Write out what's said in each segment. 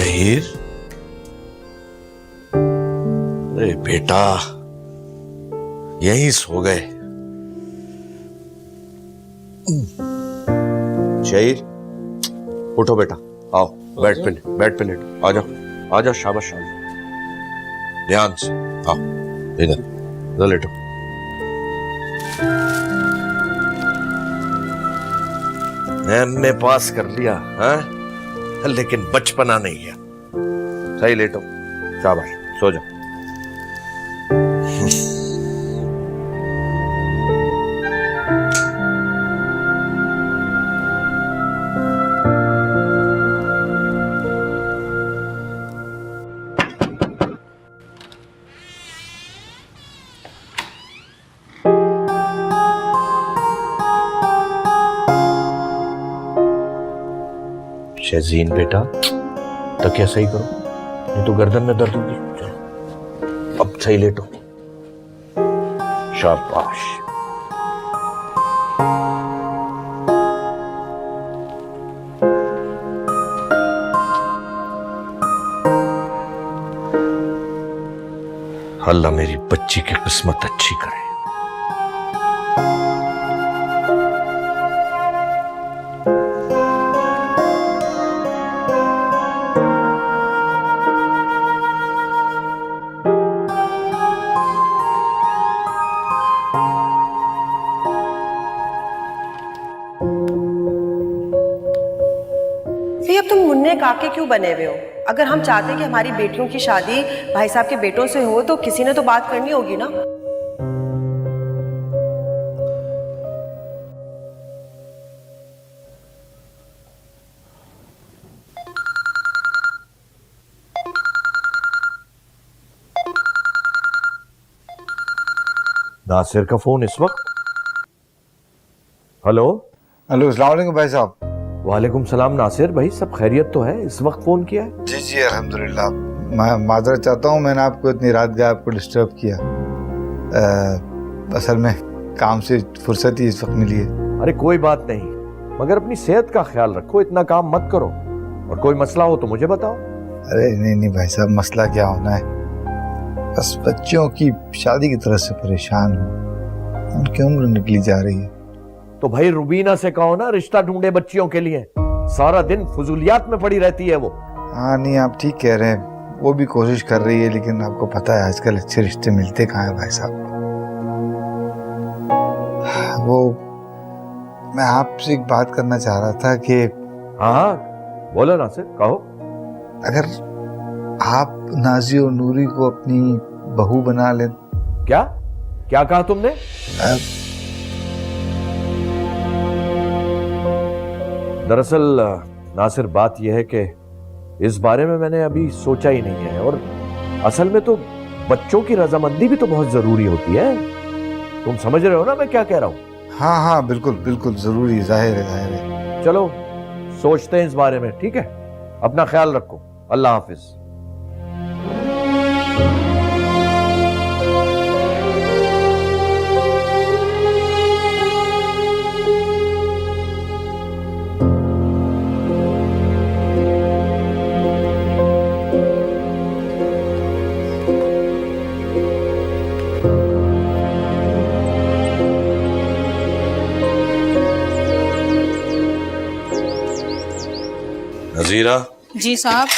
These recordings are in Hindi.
शहीर, अरे बेटा यहीं सो गए। शहीर उठो बेटा, आओ बेड पे लेटो, आ जाओ, शाबाश शाबाश, ध्यान से आओ, इधर लेटो। एमए पास कर लिया है, लेकिन बचपना नहीं है। सही लेटो, शाबाश, सो जाओ। शहजीन बेटा, तो क्या सही करो, नहीं तो गर्दन में दर्द होगी। चलो अब सही लेटो, शाबाश। अल्लाह मेरी बच्ची की किस्मत अच्छी करे। अब तुम मुन्ने काके क्यों बने हुए हो? अगर हम चाहते कि हमारी बेटियों की शादी भाई साहब के बेटों से हो तो किसी ने तो बात करनी होगी ना। नासिर का फोन इस वक्त। हेलो अस्सलाम वालेकुम भाई साहब। वालेकुम सलाम। नासिर भाई, सब खैरियत तो है? इस वक्त फोन किया है? जी जी अल्हम्दुलिल्लाह। मैं माजरत चाहता हूँ, मैंने आपको इतनी रात गए आपको डिस्टर्ब किया। असल में काम से फुर्सत ही इस वक्त मिली है। अरे कोई बात नहीं, मगर अपनी सेहत का ख्याल रखो, इतना काम मत करो, और कोई मसला हो तो मुझे बताओ। अरे नहीं भाई साहब, मसला क्या होना है, बस बच्चियों की शादी की तरफ से परेशान हूँ, उनकी उम्र निकली जा रही है। तो भाई रुबीना से कहो ना रिश्ता ढूंढे बच्चियों के लिए, सारा दिन फजूलियात में पड़ी रहती है वो। हाँ नहीं, आप ठीक कह रहे हैं, वो भी कोशिश कर रही है, लेकिन आपको पता है आजकल अच्छे रिश्ते मिलते कहाँ हैं भाई साहब। वो मैं आपसे एक बात करना चाह रहा था कि हाँ बोलो नासिर, कहो। अगर आप नाजी और नूरी को अपनी बहू बना लें। क्या क्या कहा तुमने? दरअसल नासिर बात यह है कि इस बारे में मैंने अभी सोचा ही नहीं है, और असल में तो बच्चों की रजामंदी भी तो बहुत जरूरी होती है। तुम समझ रहे हो ना मैं क्या कह रहा हूँ? हाँ हाँ बिल्कुल बिल्कुल, जरूरी, जाहिर है। चलो सोचते हैं इस बारे में, ठीक है? अपना ख्याल रखो, अल्लाह हाफिज। नजीरा जी साहब।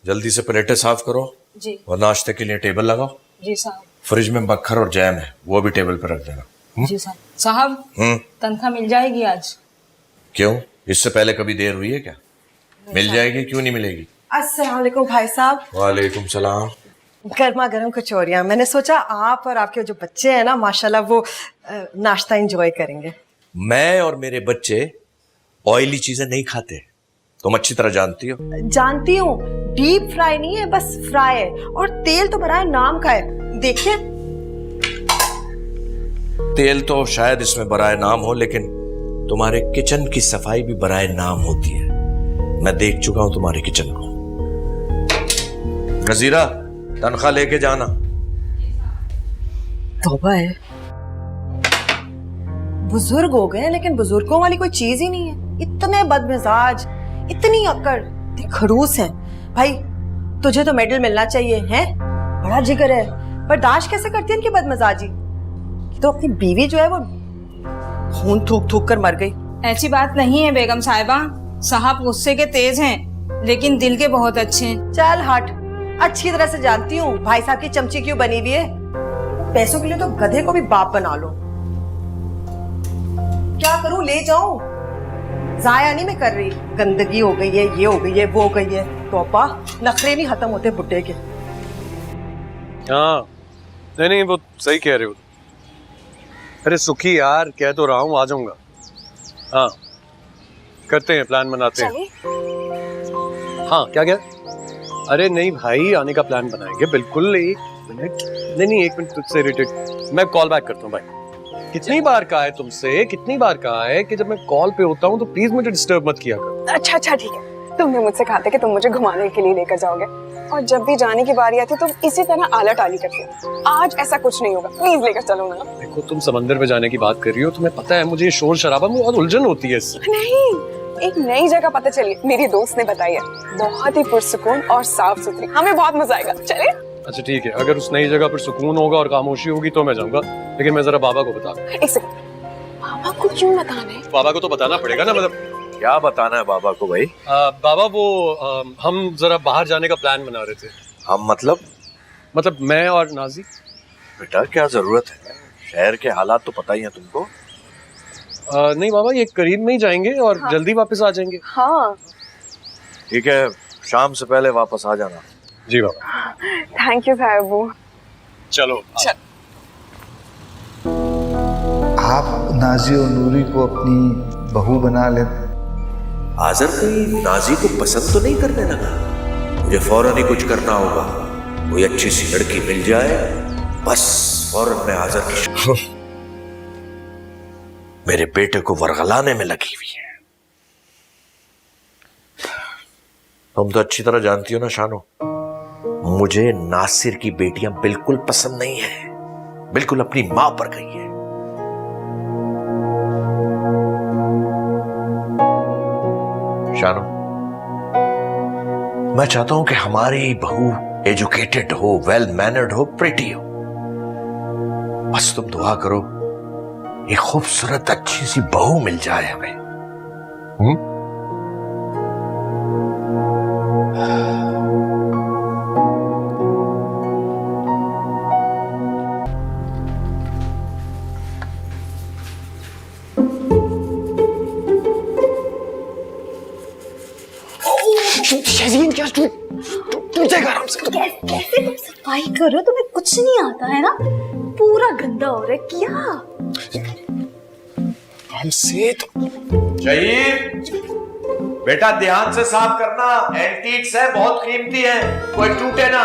जल्दी से प्लेटें साफ करो जी। और नाश्ते के लिए टेबल लगाओ। जी साहब। फ्रिज में मक्खर और जैम है, वो भी टेबल पर रख देना। जी साहब। साहब तनख्वाह मिल जाएगी आज? क्यों, इससे पहले कभी देर हुई है क्या? मिल जाएगी, क्यों नहीं मिलेगी? अस्सलाम वालेकुम भाई साहब। वालेकुम सलाम। गर्मा गर्म कचौरियाँ, मैंने सोचा आप और आपके जो बच्चे हैं ना माशाल्लाह वो नाश्ता एंजॉय करेंगे। मैं और मेरे बच्चे ऑयली चीजें नहीं खाते, तुम अच्छी तरह जानती हो। जानती हूँ, डीप फ्राई नहीं है, बस फ्राई है, और तेल तो बराए नाम का है। देखिए तेल तो शायद इसमें बराए नाम हो, लेकिन तुम्हारे किचन की सफाई भी बराए नाम होती है। मैं देख चुका हूं तुम्हारे किचन को। नजीरा तनख्वाह लेके जाना। तौबा है, बुजुर्ग हो गए लेकिन बुजुर्गों वाली कोई चीज ही नहीं है। इतने बदमिजाज, इतनी अकड़, इतने खड़ूस हैं। भाई तुझे तो मेडल मिलना चाहिए है, बड़ा जिगर है। बर्दाश्त कैसे करती है इनकी बदमजाजी। तो अपनी बीवी जो है वो खून थूक थूक कर मर गई। ऐसी बात नहीं है बेगम साहिबा, साहब गुस्से के तेज हैं लेकिन दिल के बहुत अच्छे हैं। चल हट, अच्छी तरह से जानती हूँ भाई साहब की चमची क्यों बनी हुई है। पैसों के लिए तो गधे को भी बाप बना लो। क्या करूं, ले जाऊं? जाया नहीं मैं कर रही, गंदगी हो गई है, ये हो गई है, वो हो गई है। तोपा नखरे नहीं खत्म होते बुड्ढे के। हाँ नहीं वो सही कह रहे हो। अरे सुखी यार, कह तो रहा हूँ आ जाऊंगा। हाँ करते हैं, प्लान बनाते हैं। हाँ क्या क्या? अरे नहीं भाई, आने का प्लान बनाएंगे बिल्कुल। एक मिनट, नहीं 1 मिनट, तुझसे रिलेटेड मैं कॉल बैक करता हूँ भाई। कितनी बार कहा है तुमसे, कितनी बार कहा है कि जब मैं कॉल पे होता हूँ तो प्लीज मुझे डिस्टर्ब मत किया करो। अच्छा ठीक है, तुमने मुझसे कहा था कि तुम मुझे घुमाने के लिए लेकर जाओगे, और जब भी जाने की बारी आती तुम इसी तरह आला टाली करते हो। आज ऐसा कुछ नहीं होगा, प्लीज लेकर चलो ना। देखो तुम समंदर में जाने की बात कर रही हो, तुम्हें पता है मुझे ये शोर शराबा में बहुत उलझन होती है इससे। नहीं, एक नई जगह पता चली, मेरी दोस्त ने बताई है, बहुत ही पुरसुकून और साफ सुथरी, हमें बहुत मजा आएगा। चले? अच्छा ठीक है, अगर उस नई जगह पर सुकून होगा और खामोशी होगी तो मैं जाऊंगा, लेकिन मैं जरा बाबा को बता। एक सेकंड, बाबा को क्यों बताना है? बाबा को तो बताना पड़ेगा ना, मतलब क्या बताना है बाबा को भाई? बाबा वो हम जरा बाहर जाने का प्लान बना रहे थे। हम मतलब मैं और नाजी। बेटा क्या जरूरत है, शहर के हालात तो पता ही है तुमको। नहीं बाबा, ये करीब में ही जाएंगे और हाँ। जल्दी वापस आ जाएंगे। हाँ ठीक है, शाम से पहले वापस आ जाना। जी बाबा। थैंक यू साहबू। चलो आप नाजी और नूरी को अपनी बहू बना ले। आजर कोई नाजी को पसंद तो नहीं करने लगा? मुझे फौरन ही कुछ करना होगा, कोई अच्छी सी लड़की मिल जाए, बस फौरन मैं आजर की मेरे बेटे को वरगलाने में लगी हुई है। तुम तो अच्छी तरह जानती हो ना शानो, मुझे नासिर की बेटियां बिल्कुल पसंद नहीं है, बिल्कुल अपनी मां पर गई है। शानो, मैं चाहता हूं कि हमारी बहू एजुकेटेड हो, वेल मैनर्ड हो, प्रिटी हो। बस तुम दुआ करो एक खूबसूरत अच्छी सी बहू मिल जाए हमें। शजीन क्या तू जाएगा आराम से। कैसे तुम सफाई करो, तुम्हें कुछ नहीं आता है ना, पूरा गंदा हो रहा है क्या? हमसे तो शहीद बेटा ध्यान से साफ करना, एंटीक्स है, बहुत कीमती है, कोई टूटे ना,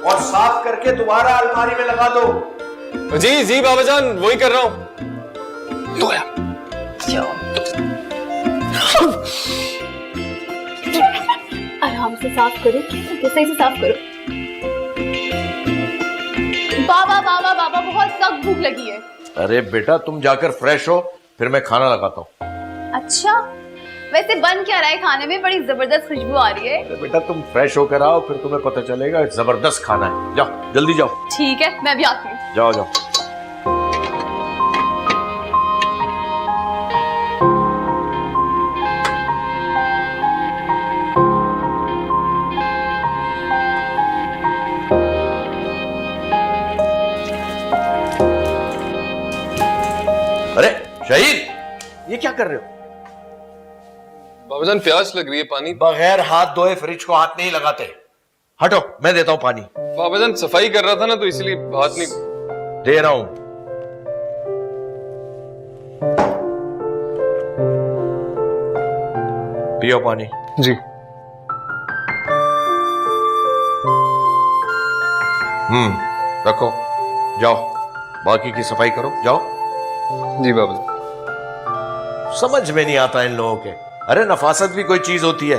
और साफ करके दोबारा अलमारी में लगा दो। जी बाबाजान, वही कर रहा हूं। तो यार आराम से साफ करो, सही से साफ करो। बाबा बाबा बाबा, बहुत सख्त भूख लगी है। अरे बेटा तुम जाकर फ्रेश हो, फिर मैं खाना लगाता हूँ। अच्छा, वैसे बन क्या रहा है खाने में? बड़ी जबरदस्त खुशबू आ रही है। अरे बेटा तुम फ्रेश होकर आओ, फिर तुम्हें पता चलेगा, जबरदस्त खाना है। जाओ जल्दी जाओ। ठीक है, मैं भी आती हूँ। जाओ जाओ। अरे शहीद, ये क्या कर रहे हो? बाबाजान प्यास लग रही है, पानी। बगैर हाथ धोए फ्रिज को हाथ नहीं लगाते। हटो, मैं देता हूं पानी। बाबाजान सफाई कर रहा था ना, तो इसलिए हाथ नहीं दे रहा हूं। पियो पानी। जी। रखो, जाओ बाकी की सफाई करो, जाओ। जी बाबाजान। समझ में नहीं आता इन लोगों के। अरे नफासत भी कोई चीज होती है।